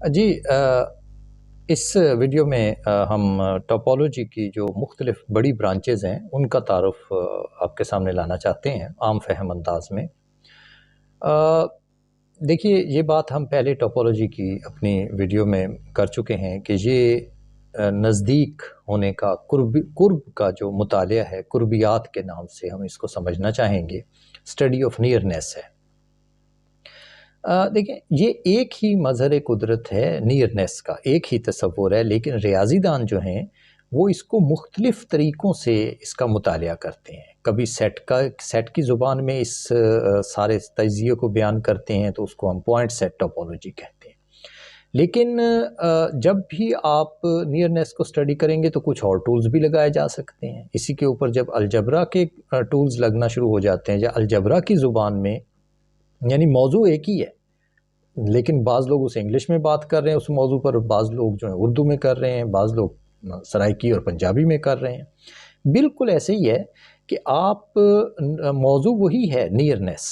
جی اس video میں ہم topology کی جو مختلف بڑی برانچز ہیں ان کا تعارف آپ کے سامنے لانا چاہتے ہیں عام فہم انداز میں۔ دیکھیے، یہ بات ہم پہلے ٹوپولوجی کی اپنی ویڈیو میں کر چکے ہیں کہ یہ نزدیک ہونے کا قرب کا جو مطالعہ ہے، قربیات کے نام سے ہم اس کو سمجھنا چاہیں گے، اسٹڈی آف نیئرنیس ہے۔ دیکھیں، یہ ایک ہی مظہر قدرت ہے، نیئرنیس کا ایک ہی تصور ہے، لیکن ریاضی دان جو ہیں وہ اس کو مختلف طریقوں سے اس کا مطالعہ کرتے ہیں۔ کبھی سیٹ کی زبان میں اس سارے تجزیے کو بیان کرتے ہیں تو اس کو ہم پوائنٹ سیٹ ٹوپولوجی کہتے ہیں۔ لیکن جب بھی آپ نیئرنیس کو اسٹڈی کریں گے تو کچھ اور ٹولز بھی لگائے جا سکتے ہیں۔ اسی کے اوپر جب الجبرا کے ٹولز لگنا شروع ہو جاتے ہیں یا الجبرا کی زبان میں، یعنی موضوع ایک ہی ہے لیکن بعض لوگ اسے انگلش میں بات کر رہے ہیں اس موضوع پر، بعض لوگ جو ہیں اردو میں کر رہے ہیں، بعض لوگ سرائکی اور پنجابی میں کر رہے ہیں۔ بالکل ایسے ہی ہے کہ آپ موضوع وہی ہے نیئرنیس،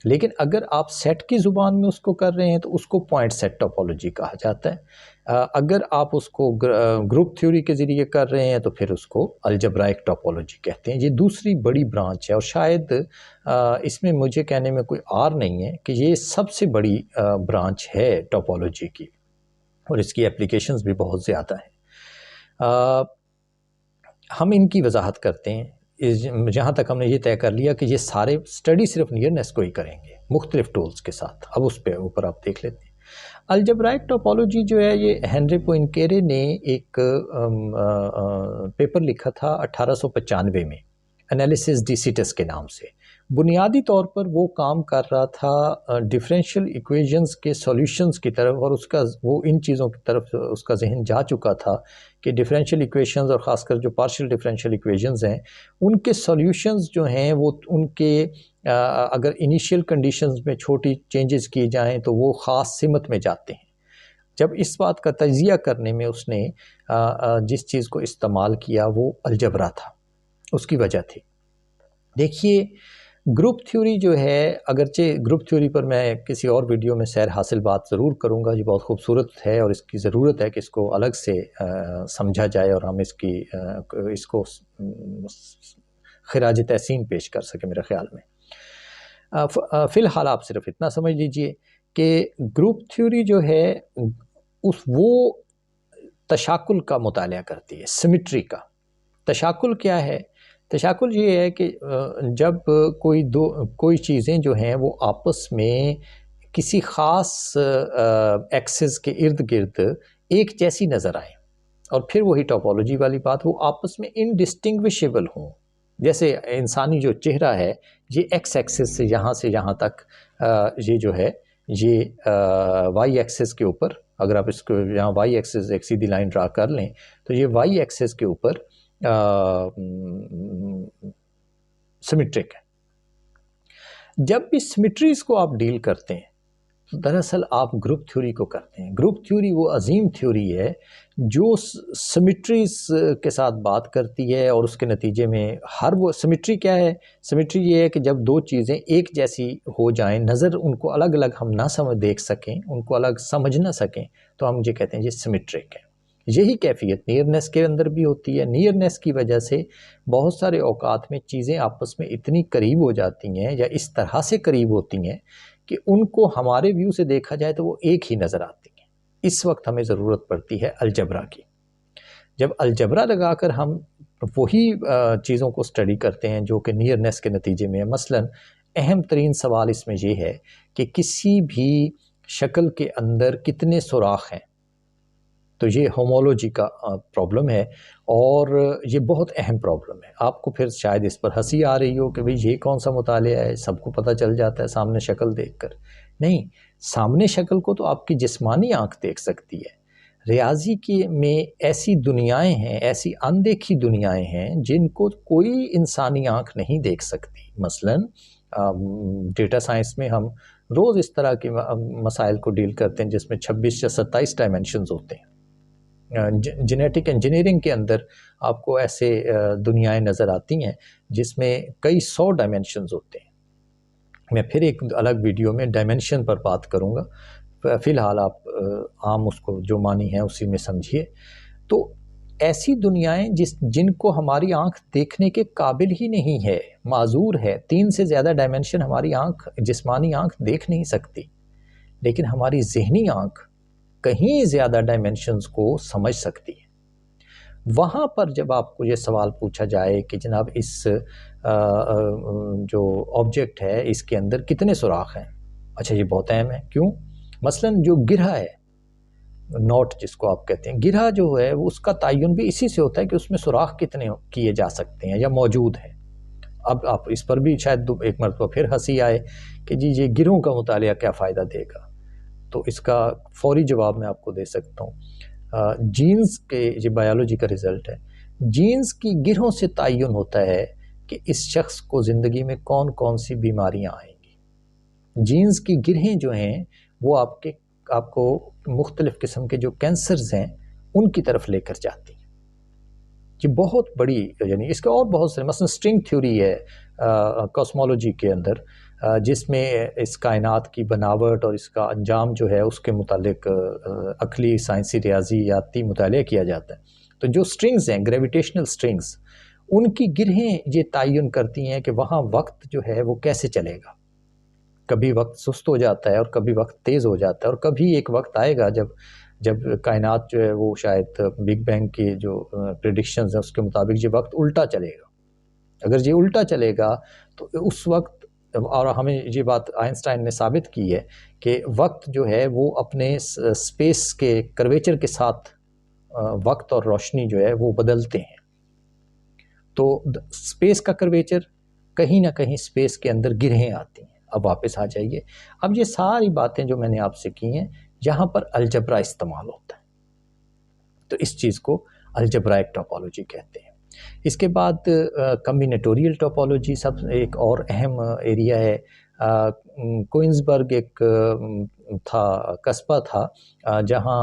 لیکن اگر آپ سیٹ کی زبان میں اس کو کر رہے ہیں تو اس کو پوائنٹ سیٹ ٹوپولوجی کہا جاتا ہے۔ اگر آپ اس کو گروپ تھیوری کے ذریعے کر رہے ہیں تو پھر اس کو الجبرائک ٹوپولوجی کہتے ہیں۔ یہ دوسری بڑی برانچ ہے اور شاید اس میں مجھے کہنے میں کوئی عار نہیں ہے کہ یہ سب سے بڑی برانچ ہے ٹوپولوجی کی، اور اس کی اپلیکیشنز بھی بہت زیادہ ہیں۔ ہم ان کی وضاحت کرتے ہیں جہاں تک ہم نے یہ طے کر لیا کہ یہ سارے اسٹڈی صرف نیئرنیس کو ہی کریں گے مختلف ٹولز کے ساتھ۔ اب اس پہ اوپر آپ دیکھ لیتے ہیں الجبرائک ٹوپولوجی جو ہے، یہ ہنری پوئنکیرے نے ایک پیپر لکھا تھا 1895 میں، انالیسس ڈی سیٹس کے نام سے۔ بنیادی طور پر وہ کام کر رہا تھا ڈیفرینشیل ایکویشنز کے سولوشنز کی طرف، اور وہ ان چیزوں کی طرف اس کا ذہن جا چکا تھا کہ ڈیفرینشیل ایکویشنز اور خاص کر جو پارشل ڈیفرینشیل ایکویشنز ہیں ان کے سولوشنز جو ہیں وہ ان کے اگر انیشیل کنڈیشنز میں چھوٹی چینجز کی جائیں تو وہ خاص سمت میں جاتے ہیں۔ جب اس بات کا تجزیہ کرنے میں اس نے جس چیز کو استعمال کیا وہ الجبرا تھا، اس کی وجہ تھی۔ دیکھیے، گروپ تھیوری جو ہے، اگرچہ گروپ تھیوری پر میں کسی اور ویڈیو میں سیر حاصل بات ضرور کروں گا، یہ بہت خوبصورت ہے اور اس کی ضرورت ہے کہ اس کو الگ سے سمجھا جائے اور ہم اس کو خراج تحسین پیش کر سکیں میرے خیال میں۔ فی الحال آپ صرف اتنا سمجھ لیجئے کہ گروپ تھیوری جو ہے وہ تشاکل کا مطالعہ کرتی ہے، سیمیٹری کا۔ تشاکل کیا ہے؟ تشاکل یہ ہے کہ جب کوئی چیزیں جو ہیں وہ آپس میں کسی خاص ایکسس کے ارد گرد ایک جیسی نظر آئیں، اور پھر وہی ٹوپولوجی والی بات، وہ آپس میں انڈسٹنگوشیبل ہوں۔ جیسے انسانی جو چہرہ ہے، یہ ایکس ایکسس سے یہاں تک، یہ جو ہے یہ وائی ایکسس کے اوپر، اگر آپ اس کو یہاں وائی ایکسس ایک سیدھی لائن ڈرا کر لیں تو یہ وائی ایکسس کے اوپر سیمیٹرک ہے۔ جب بھی سیمیٹریز کو آپ ڈیل کرتے ہیں تو دراصل آپ گروپ تھیوری کو کرتے ہیں۔ گروپ تھیوری وہ عظیم تھیوری ہے جو سیمیٹریز کے ساتھ بات کرتی ہے، اور اس کے نتیجے میں وہ سیمیٹری کیا ہے؟ سیمیٹری یہ ہے کہ جب دو چیزیں ایک جیسی ہو جائیں، نظر ان کو الگ الگ ہم نہ دیکھ سکیں، ان کو الگ سمجھ نہ سکیں، تو ہم یہ کہتے ہیں یہ سیمیٹرک ہے۔ یہی کیفیت نیئرنیس کے اندر بھی ہوتی ہے۔ نیئرنیس کی وجہ سے بہت سارے اوقات میں چیزیں آپس میں اتنی قریب ہو جاتی ہیں یا اس طرح سے قریب ہوتی ہیں کہ ان کو ہمارے ویو سے دیکھا جائے تو وہ ایک ہی نظر آتی ہیں۔ اس وقت ہمیں ضرورت پڑتی ہے الجبرا کی۔ جب الجبرا لگا کر ہم وہی چیزوں کو اسٹڈی کرتے ہیں جو کہ نیئرنیس کے نتیجے میں ہے۔ مثلاً اہم ترین سوال اس میں یہ ہے کہ کسی بھی شکل کے اندر کتنے سوراخ ہیں، تو یہ ہومولوجی کا پرابلم ہے، اور یہ بہت اہم پرابلم ہے۔ آپ کو پھر شاید اس پر ہنسی آ رہی ہو کہ بھئی یہ کون سا مطالعہ ہے، سب کو پتہ چل جاتا ہے سامنے شکل دیکھ کر۔ نہیں، سامنے شکل کو تو آپ کی جسمانی آنکھ دیکھ سکتی ہے۔ ریاضی میں ایسی دنیایں ہیں، ایسی اندیکھی دنیایں ہیں جن کو کوئی انسانی آنکھ نہیں دیکھ سکتی۔ مثلاً ڈیٹا سائنس میں ہم روز اس طرح کے مسائل کو ڈیل کرتے ہیں جس میں 26 یا 27 ڈائمینشنز ہوتے ہیں۔ جینیٹک انجینئرنگ کے اندر آپ کو ایسے دنیایں نظر آتی ہیں جس میں کئی 100 ڈائمینشنز ہوتے ہیں۔ میں پھر ایک الگ ویڈیو میں ڈائمینشن پر بات کروں گا فی الحال آپ عام اس کو جو معنی ہے اسی میں سمجھیے. تو ایسی دنیایں جن کو ہماری آنکھ دیکھنے کے قابل ہی نہیں ہے، معذور ہے. 3 سے زیادہ ڈائمنشن ہماری آنکھ، جسمانی آنکھ دیکھ نہیں سکتی، لیکن ہماری ذہنی آنکھ کہیں زیادہ ڈائمنشنز کو سمجھ سکتی ہے. وہاں پر جب آپ کو یہ سوال پوچھا جائے کہ جناب اس جو آبجیکٹ ہے اس کے اندر کتنے سوراخ ہیں، اچھا یہ بہت اہم ہے. کیوں؟ مثلاً جو گرہ ہے، نوٹ جس کو آپ کہتے ہیں، گرہ جو ہے اس کا تعین بھی اسی سے ہوتا ہے کہ اس میں سوراخ کتنے کیے جا سکتے ہیں یا موجود ہیں. اب آپ اس پر بھی شاید ایک مرتبہ پھر ہنسی آئے کہ جی یہ گرہوں کا مطالعہ کیا فائدہ دے گا. تو اس کا فوری جواب میں آپ کو دے سکتا ہوں. جینز کے، یہ بایولوجی کا رزلٹ ہے، جینز کی گرہوں سے تعین ہوتا ہے کہ اس شخص کو زندگی میں کون کون سی بیماریاں آئیں گی. جینز کی گرہیں جو ہیں وہ آپ کو مختلف قسم کے جو کینسرز ہیں ان کی طرف لے کر جاتی ہیں. یہ بہت بڑی، یعنی اس کے اور بہت سے، مثلا سٹرنگ تھیوری ہے کاسمولوجی کے اندر، جس میں اس کائنات کی بناوٹ اور اس کا انجام جو ہے اس کے متعلق عقلی، سائنسی، ریاضیاتی مطالعہ کیا جاتا ہے. تو جو سٹرنگز ہیں، گریویٹیشنل سٹرنگز، ان کی گرہیں یہ تعین کرتی ہیں کہ وہاں وقت جو ہے وہ کیسے چلے گا. کبھی وقت سست ہو جاتا ہے اور کبھی وقت تیز ہو جاتا ہے، اور کبھی ایک وقت آئے گا جب کائنات جو ہے وہ شاید بگ بینگ کی جو پریڈکشنز ہیں اس کے مطابق یہ وقت الٹا چلے گا. اگر یہ الٹا چلے گا تو اس وقت، اور ہمیں یہ بات آئنسٹائن نے ثابت کی ہے کہ وقت جو ہے وہ اپنے سپیس کے کرویچر کے ساتھ وقت اور روشنی جو ہے وہ بدلتے ہیں. تو سپیس کا کرویچر، کہیں نہ کہیں سپیس کے اندر گرہیں آتی ہیں. اب واپس آ جائیے. اب یہ ساری باتیں جو میں نے آپ سے کی ہیں، یہاں پر الجبرا استعمال ہوتا ہے، تو اس چیز کو الجبرائک ٹوپولوجی کہتے ہیں. اس کے بعد کمبینیٹوریل ٹوپولوجی سب ایک اور اہم ایریا ہے. کوئنزبرگ ایک تھا، قصبہ تھا جہاں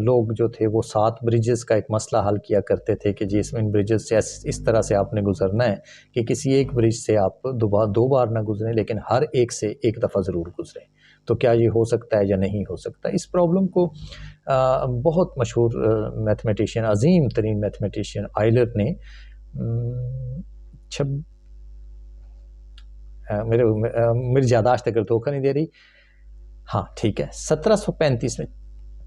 لوگ جو تھے وہ 7 بریجز کا ایک مسئلہ حل کیا کرتے تھے کہ جی ان بریجز سے اس طرح سے آپ نے گزرنا ہے کہ کسی ایک برج سے آپ 2 بار نہ گزریں، لیکن ہر ایک سے ایک دفعہ ضرور گزریں. تو کیا یہ ہو سکتا ہے یا نہیں ہو سکتا؟ اس پرابلم کو بہت مشہور میتھمیٹیشین، عظیم ترین میتھمیٹیشین آئلر نے میری یادداشت اگر دھوکہ نہیں دے رہی، ہاں ٹھیک ہے، 1735 میں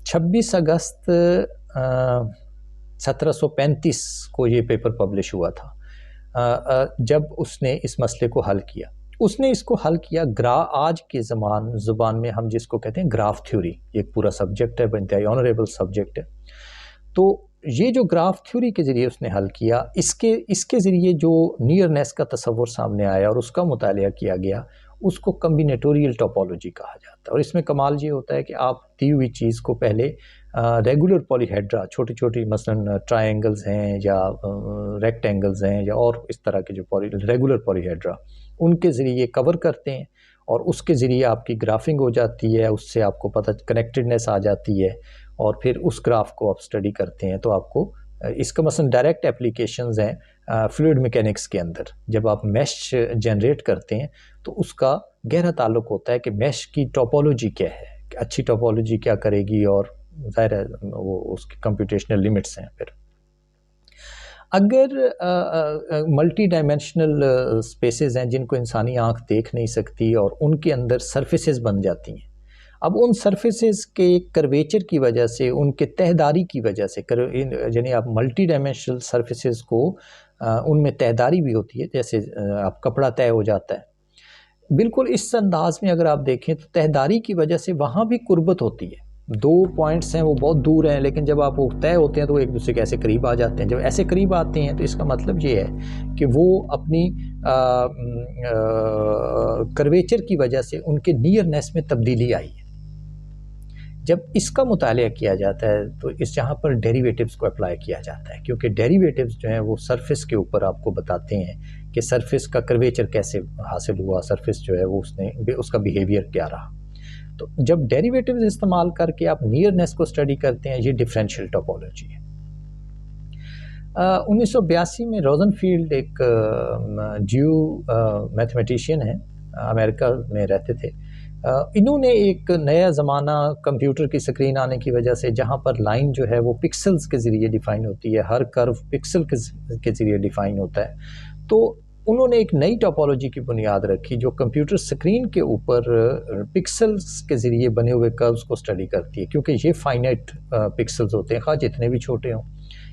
26 اگست 1735 کو یہ پیپر پبلش ہوا تھا جب اس نے اس مسئلے کو حل کیا. اس نے اس کو حل کیا آج کے زبان میں ہم جس کو کہتے ہیں گراف تھیوری. ایک پورا سبجیکٹ ہے، انتہائی آنریبل سبجیکٹ ہے. تو یہ جو گراف تھیوری کے ذریعے اس نے حل کیا، اس کے ذریعے جو نیئرنیس کا تصور سامنے آیا اور اس کا مطالعہ کیا گیا، اس کو کمبینیٹوریل ٹوپولوجی کہا جاتا ہے. اور اس میں کمال یہ ہوتا ہے کہ آپ دی ہوئی چیز کو پہلے ریگولر پولی ہیڈرا، چھوٹی چھوٹی مثلا ٹرائنگلز ہیں یا ریکٹینگلز ہیں یا اور اس طرح کے جو ریگولر پولی ہیڈرا، ان کے ذریعے کور کرتے ہیں اور اس کے ذریعے آپ کی گرافنگ ہو جاتی ہے. اس سے آپ کو پتہ کنیکٹڈنیس آ جاتی ہے اور پھر اس گراف کو آپ اسٹڈی کرتے ہیں. تو آپ کو اس کا مثلا ڈائریکٹ اپلیکیشنز ہیں فلوئڈ میکینکس کے اندر. جب آپ میش جنریٹ کرتے ہیں تو اس کا گہرا تعلق ہوتا ہے کہ میش کی ٹوپولوجی کیا ہے، کہ اچھی ٹوپولوجی کیا کرے گی، اور ظاہر ہے وہ اس کی کمپیوٹیشنل لیمٹس ہیں. پھر اگر ملٹی ڈائمینشنل اسپیسیز ہیں جن کو انسانی آنکھ دیکھ نہیں سکتی اور ان کے اندر سرفیسز بن جاتی ہیں، اب ان سرفیسز کے کرویچر کی وجہ سے، ان کے تہداری کی وجہ سے، یعنی آپ ملٹی ڈائمینشنل سرفیسز کو ان میں تہداری بھی ہوتی ہے، جیسے آپ کپڑا طے ہو جاتا ہے. بالکل اس انداز میں اگر آپ دیکھیں تو تہداری کی وجہ سے وہاں بھی قربت ہوتی ہے. 2 پوائنٹس ہیں وہ بہت دور ہیں، لیکن جب آپ وہ طے ہوتے ہیں تو وہ ایک دوسرے کے ایسے قریب آ جاتے ہیں. جب ایسے قریب آتے ہیں تو اس کا مطلب یہ ہے کہ وہ اپنی کرویچر کی وجہ سے ان کے نیئرنیس میں تبدیلی آئی ہے. جب اس کا مطالعہ کیا جاتا ہے تو اس جہاں پر ڈیریویٹیوز کو اپلائی کیا جاتا ہے، کیونکہ ڈیریویٹیوز جو ہیں وہ سرفیس کے اوپر آپ کو بتاتے ہیں کہ سرفیس کا کرویچر کیسے حاصل ہوا، سرفیس جو ہے وہ اس کا بیہیویئر کیا رہا. تو جب ڈیریویٹیوز استعمال کر کے آپ نیئرنیس کو اسٹڈی کرتے ہیں، یہ ڈیفرینشیل ٹوپولوجی ہے. 1982 میں روزن فیلڈ ایک جیو میتھمیٹیشین ہیں، امریکہ میں رہتے تھے. انہوں نے ایک نیا زمانہ کمپیوٹر کی سکرین آنے کی وجہ سے، جہاں پر لائن جو ہے وہ پکسلز کے ذریعے ڈیفائن ہوتی ہے، ہر کرو پکسل کے ذریعے ڈیفائن ہوتا ہے، تو انہوں نے ایک نئی ٹاپولوجی کی بنیاد رکھی جو کمپیوٹر سکرین کے اوپر پکسلز کے ذریعے بنے ہوئے کروز کو اسٹڈی کرتی ہے، کیونکہ یہ فائنائٹ پکسلز ہوتے ہیں، خواہ جتنے بھی چھوٹے ہوں۔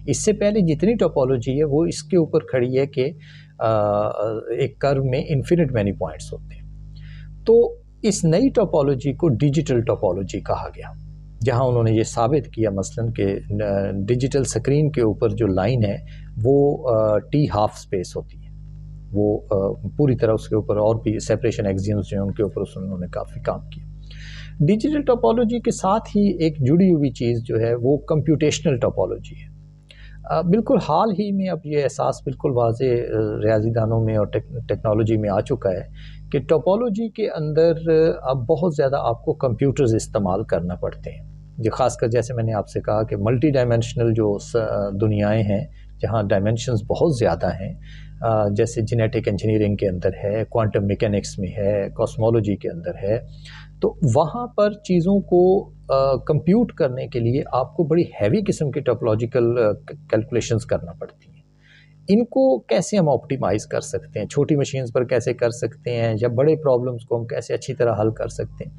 اس سے پہلے جتنی ٹاپولوجی ہے وہ اس کے اوپر کھڑی ہے کہ ایک کرو میں انفینٹ مینی پوائنٹس ہوتے ہیں۔ تو اس نئی ٹاپولوجی کو ڈیجیٹل ٹاپولوجی کہا گیا، جہاں انہوں نے یہ ثابت کیا مثلاً کہ ڈیجیٹل سکرین کے اوپر جو لائن ہے وہ ٹی ہاف سپیس ہوتی ہے، وہ پوری طرح اس کے اوپر اور بھی سیپریشن ایکزیمز جو ہیں ان کے اوپر انہوں نے کافی کام کیا۔ ڈیجیٹل ٹاپولوجی کے ساتھ ہی ایک جڑی ہوئی چیز جو ہے وہ کمپیوٹیشنل ٹاپولوجی ہے۔ بالکل حال ہی میں اب یہ احساس بالکل واضح ریاضی دانوں میں اور ٹیکنالوجی میں آ چکا ہے کہ ٹاپولوجی کے اندر اب بہت زیادہ آپ کو کمپیوٹرز استعمال کرنا پڑتے ہیں، جو خاص کر جیسے میں نے آپ سے کہا کہ ملٹی ڈائمینشنل جو دنیائیں ہیں جہاں ڈائمینشنز بہت زیادہ ہیں، جیسے جینیٹک انجینئرنگ کے اندر ہے، کوانٹم میکینکس میں ہے، کاسمولوجی کے اندر ہے، تو وہاں پر چیزوں کو کمپیوٹ کرنے کے لیے آپ کو بڑی ہیوی قسم کی ٹاپولوجیکل کیلکولیشنز کرنا پڑتی ہیں۔ ان کو کیسے ہم آپٹیمائز کر سکتے ہیں، چھوٹی مشینز پر کیسے کر سکتے ہیں، یا بڑے پرابلمز کو ہم کیسے اچھی طرح حل کر سکتے ہیں،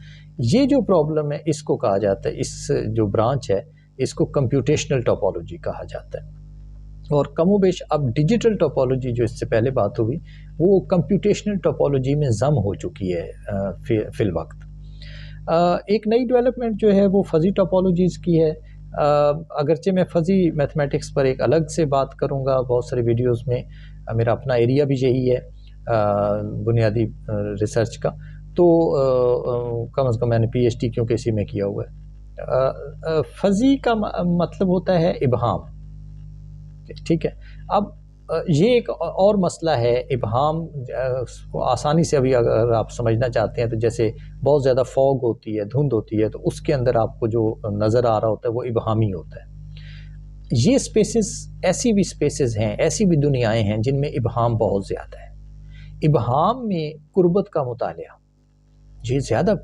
یہ جو پرابلم ہے اس کو کہا جاتا ہے، اس جو برانچ ہے اس کو کمپیوٹیشنل ٹاپولوجی کہا جاتا ہے۔ اور کم و بیش اب ڈیجیٹل ٹاپولوجی جو اس سے پہلے بات ہوئی وہ کمپیوٹیشنل ٹاپولوجی میں ضم ہو چکی ہے فی الوقت۔ ایک نئی ڈیولپمنٹ جو ہے وہ فزی ٹاپولوجیز کی ہے، اگرچہ میں فزی میتھمیٹکس پر ایک الگ سے بات کروں گا بہت سارے ویڈیوز میں، میرا اپنا ایریا بھی یہی ہے بنیادی ریسرچ کا، تو کم از کم میں نے پی ایچ ڈی کیونکہ اسی میں کیا ہوا ہے۔ فزی کا مطلب ہوتا ہے ابہام، ٹھیک ہے۔ اب یہ ایک اور مسئلہ ہے، ابہام کو آسانی سے ابھی اگر آپ سمجھنا چاہتے ہیں تو جیسے بہت زیادہ فوگ ہوتی ہے، دھند ہوتی ہے، تو اس کے اندر آپ کو جو نظر آ رہا ہوتا ہے وہ ابہامی ہوتا ہے۔ یہ سپیسز ایسی بھی سپیسز ہیں، ایسی بھی دنیائیں ہیں جن میں ابہام بہت زیادہ ہے۔ ابہام میں قربت کا مطالعہ یہ زیادہ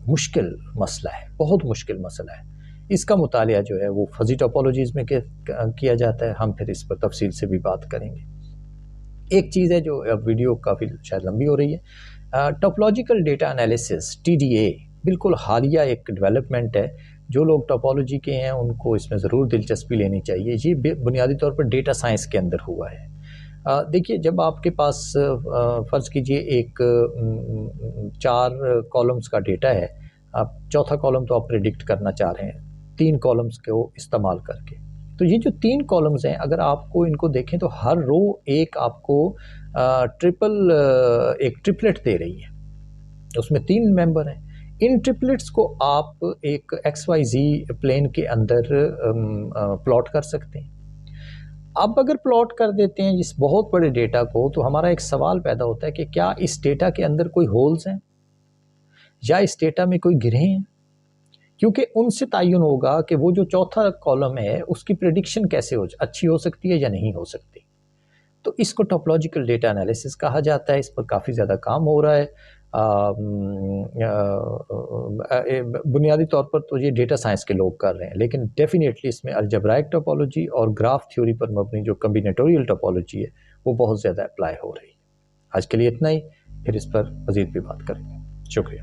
مشکل مسئلہ ہے، بہت مشکل مسئلہ ہے، اس کا مطالعہ جو ہے وہ فزی ٹاپولوجیز میں کیا جاتا ہے، ہم پھر اس پر تفصیل سے بھی بات کریں گے۔ ایک چیز ہے جو اب ویڈیو کافی شاید لمبی ہو رہی ہے، ٹاپولوجیکل ڈیٹا انالیسس TDA، بالکل حالیہ ایک ڈیولپمنٹ ہے، جو لوگ ٹاپولوجی کے ہیں ان کو اس میں ضرور دلچسپی لینی چاہیے۔ یہ بنیادی طور پر ڈیٹا سائنس کے اندر ہوا ہے۔ دیکھیے جب آپ کے پاس فرض کیجئے ایک 4 کالمز کا ڈیٹا ہے، آپ چوتھا کالم تو آپ پریڈکٹ کرنا چاہ رہے ہیں 3 کالمز کو استعمال کر کے، تو یہ جو 3 کالمز ہیں اگر آپ کو ان کو دیکھیں تو ہر رو ایک آپ کو ایک ٹرپلٹ دے رہی ہے، اس میں 3 ممبر ہیں۔ ان ٹرپلٹس کو آپ ایک XYZ پلین کے اندر پلاٹ کر سکتے ہیں۔ اب اگر پلاٹ کر دیتے ہیں اس بہت بڑے ڈیٹا کو تو ہمارا ایک سوال پیدا ہوتا ہے کہ کیا اس ڈیٹا کے اندر کوئی ہولز ہیں یا اس ڈیٹا میں کوئی گرہیں ہیں، کیونکہ ان سے تعین ہوگا کہ وہ جو چوتھا کالم ہے اس کی پریڈکشن کیسے اچھی ہو سکتی ہے یا نہیں ہو سکتی۔ تو اس کو ٹاپولوجیکل ڈیٹا انالیسس کہا جاتا ہے، اس پر کافی زیادہ کام ہو رہا ہے۔ بنیادی طور پر تو یہ ڈیٹا سائنس کے لوگ کر رہے ہیں، لیکن ڈیفینیٹلی اس میں الجبرائک ٹاپولوجی اور گراف تھیوری پر مبنی جو کمبینیٹوریل ٹاپولوجی ہے وہ بہت زیادہ اپلائی ہو رہی ہے۔ آج کے لیے اتنا ہی، پھر اس پر مزید بھی بات کریں گے۔ شکریہ۔